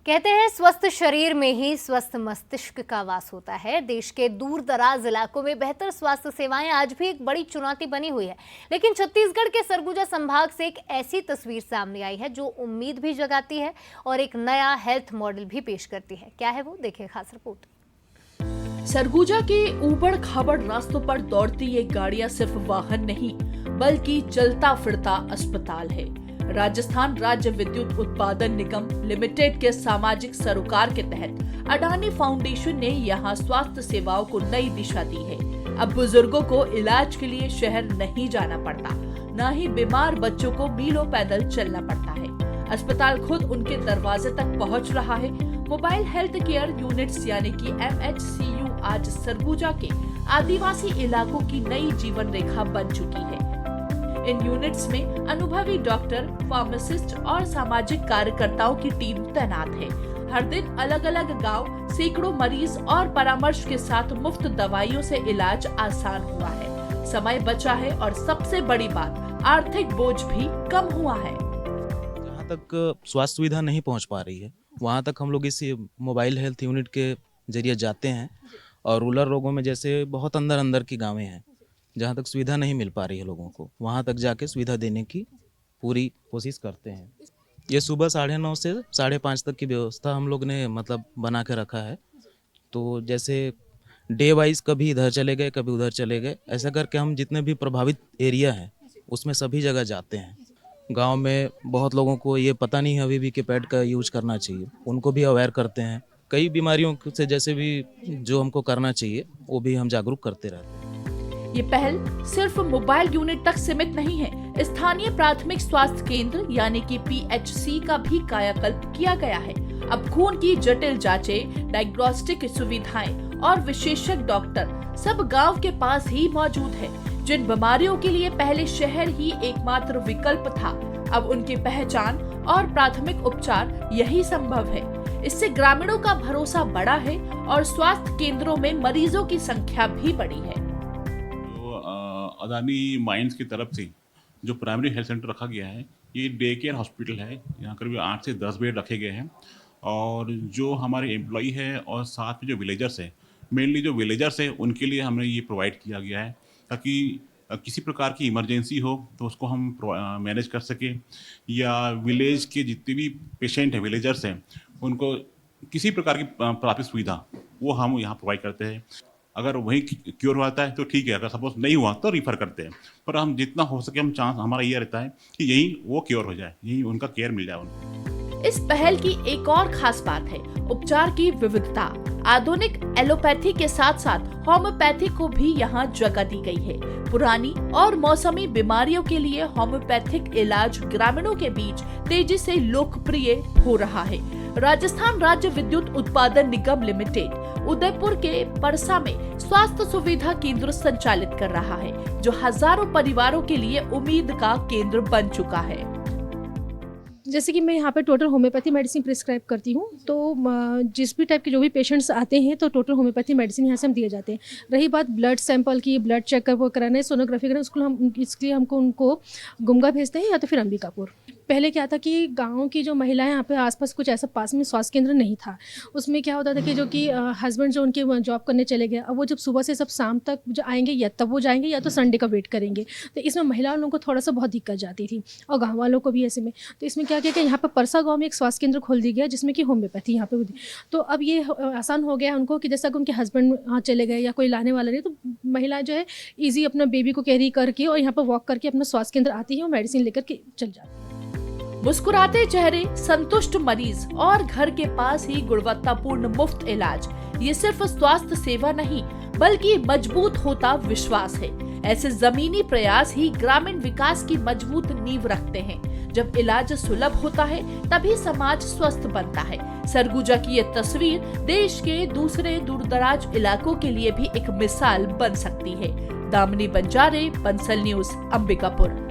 कहते हैं स्वस्थ शरीर में ही स्वस्थ मस्तिष्क का वास होता है। देश के दूर दराज इलाकों में बेहतर स्वास्थ्य सेवाएं आज भी एक बड़ी चुनौती बनी हुई है, लेकिन छत्तीसगढ़ के सरगुजा संभाग से एक ऐसी तस्वीर सामने आई है जो उम्मीद भी जगाती है और एक नया हेल्थ मॉडल भी पेश करती है। क्या है वो, देखिए खास रिपोर्ट। सरगुजा के ऊबड़ खाबड़ रास्तों पर दौड़ती ये गाड़ियां सिर्फ वाहन नहीं बल्कि चलता फिरता अस्पताल है। राजस्थान राज्य विद्युत उत्पादन निगम लिमिटेड के सामाजिक सरोकार के तहत अडानी फाउंडेशन ने यहाँ स्वास्थ्य सेवाओं को नई दिशा दी है। अब बुजुर्गों को इलाज के लिए शहर नहीं जाना पड़ता, न ही बीमार बच्चों को मीलों पैदल चलना पड़ता है। अस्पताल खुद उनके दरवाजे तक पहुँच रहा है। मोबाइल हेल्थ केयर यूनिट्स यानी कि MHCU आज सरगुजा के आदिवासी इलाकों की नई जीवन रेखा बन चुकी है। इन यूनिट्स में अनुभवी डॉक्टर, फार्मासिस्ट और सामाजिक कार्यकर्ताओं की टीम तैनात है। हर दिन अलग अलग गांव, सैकड़ों मरीज और परामर्श के साथ मुफ्त दवाइयों से इलाज आसान हुआ है। समय बचा है और सबसे बड़ी बात, आर्थिक बोझ भी कम हुआ है। जहाँ तक स्वास्थ्य सुविधा नहीं पहुँच पा रही है, वहाँ तक हम लोग इस मोबाइल हेल्थ यूनिट के जरिए जाते हैं और रूरल रोगों में जैसे बहुत अंदर की गाँवें हैं जहाँ तक सुविधा नहीं मिल पा रही है लोगों को, वहाँ तक जाके सुविधा देने की पूरी कोशिश करते हैं। ये सुबह 9:30 से 5:30 तक की व्यवस्था हम लोग ने बना के रखा है। तो जैसे डे वाइज कभी इधर चले गए, कभी उधर चले गए, ऐसा करके हम जितने भी प्रभावित एरिया हैं उसमें सभी जगह जाते हैं। गांव में बहुत लोगों को ये पता नहीं है अभी भी कि पैड का यूज करना चाहिए, उनको भी अवेयर करते हैं। कई बीमारियों से जैसे भी जो हमको करना चाहिए वो भी हम जागरूक करते रहते हैं। ये पहल सिर्फ मोबाइल यूनिट तक सीमित नहीं है। स्थानीय प्राथमिक स्वास्थ्य केंद्र यानी कि PHC का भी कायाकल्प किया गया है। अब खून की जटिल जांचें, डायग्नोस्टिक सुविधाएं और विशेषज्ञ डॉक्टर सब गांव के पास ही मौजूद है। जिन बीमारियों के लिए पहले शहर ही एकमात्र विकल्प था, अब उनकी पहचान और प्राथमिक उपचार यही संभव है। इससे ग्रामीणों का भरोसा बढ़ा है और स्वास्थ्य केंद्रों में मरीजों की संख्या भी बढ़ी है। अडानी माइंस की तरफ से जो प्राइमरी हेल्थ सेंटर रखा गया है, ये डे केयर हॉस्पिटल है। यहाँ करीब 8 से 10 बेड रखे गए हैं और जो हमारे एम्प्लॉई है और साथ में जो विलेजर्स है, मेनली जो विलेजर्स है उनके लिए हमने ये प्रोवाइड किया गया है ताकि किसी प्रकार की इमरजेंसी हो तो उसको हम मैनेज कर सकें, या विलेज के जितने भी पेशेंट हैं, विलेजर्स हैं, उनको किसी प्रकार की प्राथमिक सुविधा वो हम यहाँ प्रोवाइड करते हैं। अगर वही क्योर होता है तो ठीक है, अगर सपोज नहीं हुआ तो रिफ़र करते हैं, पर हम जितना हो सके हम चांस हमारा ये रहता है कि यही वो क्योर हो जाए, यही उनका केयर मिल जाए उनको। इस पहल की एक और खास बात है उपचार की विविधता। आधुनिक एलोपैथी के साथ साथ होम्योपैथी को भी यहाँ जगह दी गई है। पुरानी और मौसमी बीमारियों के लिए होम्योपैथिक इलाज ग्रामीणों के बीच तेजी से लोकप्रिय हो रहा है। राजस्थान राज्य विद्युत उत्पादन निगम लिमिटेड उदयपुर के परसा में स्वास्थ्य सुविधा केंद्र संचालित कर रहा है, जो हजारों परिवारों के लिए उम्मीद का केंद्र बन चुका है। जैसे कि मैं यहाँ पे टोटल होम्योपैथी मेडिसिन प्रिस्क्राइब करती हूँ, तो जिस भी टाइप के जो भी पेशेंट्स आते हैं तो टोटल होम्योपैथी मेडिसिन यहाँ से हम दिए जाते हैं। रही बात ब्लड सैंपल की, ब्लड चेकअप कराने, सोनोग्राफी कराने, इसके लिए हमको उनको गुमगा भेजते हैं या तो फिर अंबिकापुर। पहले क्या था कि गाँव की जो महिलाएं यहाँ पे आसपास कुछ ऐसा पास में स्वास्थ्य केंद्र नहीं था। उसमें क्या होता था कि जो कि हस्बैंड जो उनके जॉब करने चले गए, अब वो जब सुबह से सब शाम तक जो आएंगे या तब वो जाएंगे या तो संडे का वेट करेंगे, तो इसमें महिला लोगों को थोड़ा सा बहुत दिक्कत जाती थी और गाँव वालों को भी ऐसे में। तो इसमें क्या किया कि यहाँ पर परसा गाँव में एक स्वास्थ्य केंद्र खोल दिया गया जिसमें कि होम्योपैथी यहाँ पे होती। तो अब ये आसान हो गया उनको कि जैसा कि उनके हस्बैंड वहाँ चले गए या कोई लाने वाला नहीं, तो महिला जो है ईजी अपना बेबी को कैरी करके और यहाँ पर वॉक करके अपना स्वास्थ्य केंद्र आती है और मेडिसिन लेकर के चल जाती है। मुस्कुराते चेहरे, संतुष्ट मरीज और घर के पास ही गुणवत्तापूर्ण मुफ्त इलाज, ये सिर्फ स्वास्थ्य सेवा नहीं बल्कि मजबूत होता विश्वास है। ऐसे जमीनी प्रयास ही ग्रामीण विकास की मजबूत नींव रखते हैं। जब इलाज सुलभ होता है तभी समाज स्वस्थ बनता है। सरगुजा की ये तस्वीर देश के दूसरे दूरदराज इलाकों के लिए भी एक मिसाल बन सकती है। दामिनी बंजारे, बंसल न्यूज, अंबिकापुर।